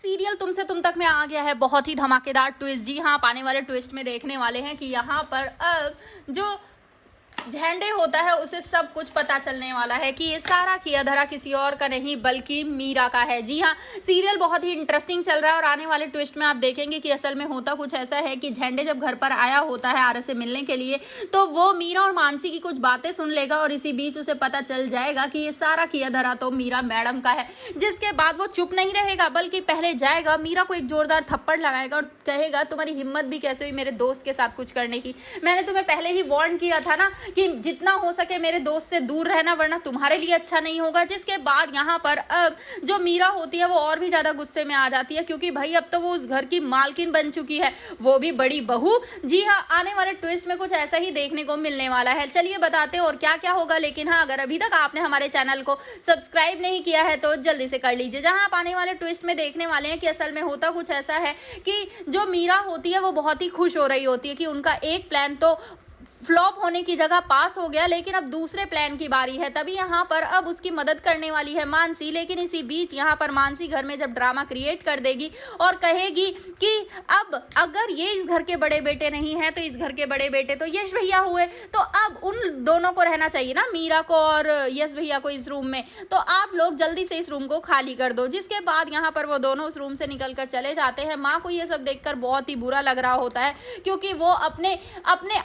Serial तुमसे तुम तक में आ गया है बहुत ही धमाकेदार ट्विस्ट। जी हाँ, आने वाले ट्विस्ट में देखने वाले हैं कि यहाँ पर अब जो झंडे होता है उसे सब कुछ पता चलने वाला है कि ये सारा किया धरा किसी और का नहीं बल्कि मीरा का है। जी हाँ, सीरियल बहुत ही इंटरेस्टिंग चल रहा है और आने वाले ट्विस्ट में आप देखेंगे कि असल में होता कुछ ऐसा है कि झंडे जब घर पर आया होता है आरस से मिलने के लिए तो वो मीरा और मानसी की कुछ बातें सुन लेगा और इसी बीच उसे पता चल जाएगा कि ये सारा किया धरा तो मीरा मैडम का है। जिसके बाद वो चुप नहीं रहेगा बल्कि पहले जाएगा मीरा को एक जोरदार थप्पड़ लगाएगा और कहेगा तुम्हारी हिम्मत भी कैसे हुई मेरे दोस्त के साथ कुछ करने की। मैंने तुम्हें पहले ही वार्न किया था ना कि जितना हो सके मेरे दोस्त से दूर रहना वरना तुम्हारे लिए अच्छा नहीं होगा। जिसके बाद यहाँ पर अब जो मीरा होती है वो और भी ज्यादा गुस्से में आ जाती है क्योंकि भाई अब तो वो उस घर की मालकिन बन चुकी है, वो भी बड़ी बहू। जी हाँ, आने वाले ट्विस्ट में कुछ ऐसा ही देखने को मिलने वाला है। चलिए बताते हैं और क्या क्या होगा। लेकिन हाँ, अगर अभी तक आपने हमारे चैनल को सब्सक्राइब नहीं किया है तो जल्दी से कर लीजिए। जहां आप आने वाले ट्विस्ट में देखने वाले हैं कि असल में होता कुछ ऐसा है कि जो मीरा होती है वो बहुत ही खुश हो रही होती है कि उनका एक प्लान तो फ्लॉप होने की जगह पास हो गया, लेकिन अब दूसरे प्लान की बारी है। तभी यहाँ पर अब उसकी मदद करने वाली है मानसी। लेकिन इसी बीच यहाँ पर मानसी घर में जब ड्रामा क्रिएट कर देगी और कहेगी कि अब अगर ये इस घर के बड़े बेटे नहीं है तो इस घर के बड़े बेटे तो यश भैया हुए, तो अब उन दोनों को रहना चाहिए ना, मीरा को और यश भैया को इस रूम में, तो आप लोग जल्दी से इस रूम को खाली कर दो। जिसके बाद यहाँ पर वो दोनों उस रूम से निकल कर चले जाते हैं। माँ को ये सब देखकर बहुत ही बुरा लग रहा होता है क्योंकि वो अपने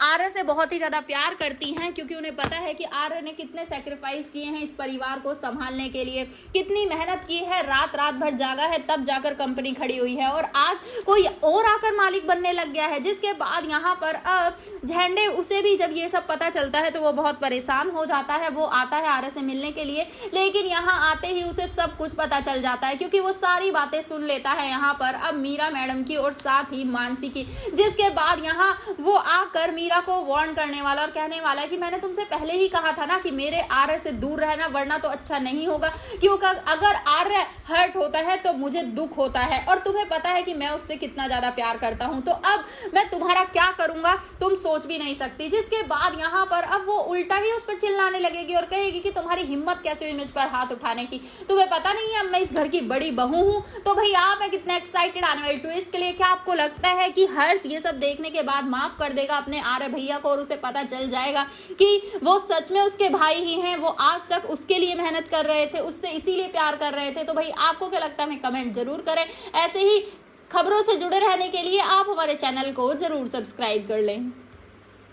आर्य से बहुत ही ज्यादा प्यार करती हैं क्योंकि उन्हें पता है कि आर्य ने कितने सैक्रिफाइस किए हैं इस परिवार को संभालने के लिए, कितनी मेहनत की है, रात रात भर जागा है तब जाकर कंपनी खड़ी हुई है और आज कोई और आकर मालिक बनने लग गया है। जिसके बाद यहाँ पर अब झंडे उसे भी जब ये सब पता चलता है तो वो बहुत परेशान हो जाता है। वो आता है आर्य से मिलने के लिए, लेकिन यहाँ आते ही उसे सब कुछ पता चल जाता है क्योंकि वो सारी बातें सुन लेता है यहाँ पर अब मीरा मैडम की और साथ ही मानसी की। जिसके बाद यहाँ वो आकर मीरा को वार्न करने वाला और कहने वाला है कि मैंने तुमसे पहले ही कहा था ना कि मेरे आर्य से दूर रहना वरना तो अच्छा नहीं होगा, क्योंकि अगर आर्य हर्ट होता है तो मुझे दुख होता है और तुम्हें पता है कि मैं उससे कितना ज्यादा प्यार करता हूं, तो अब मैं तुम्हारा क्या करूंगा तुम सोच भी नहीं सकती। जिसके बाद यहाँ पर अब वो उल्टा ही उस पर चिल्लाने लगेगी और कहेगी कि तुम्हारी हिम्मत कैसे हुई मुझ पर हाथ उठाने की, तुम्हें पता नहीं है मैं इस घर की बड़ी बहू हूं। तो भाई आप मैं कितना एक्साइटेड आने वाले ट्विस्ट के लिए। क्या आपको लगता है कि हर्ष ये सब देखने के बाद माफ कर देगा अपने आर्य भैया को और उसे पता चल जाएगा कि वो सच में उसके भाई ही हैं, वो आज तक उसके लिए मेहनत कर रहे थे, उससे इसीलिए प्यार कर रहे थे। तो भाई आपको क्या लगता है हमें कमेंट जरूर करें। ऐसे ही खबरों से जुड़े रहने के लिए आप हमारे चैनल को जरूर सब्सक्राइब कर लें।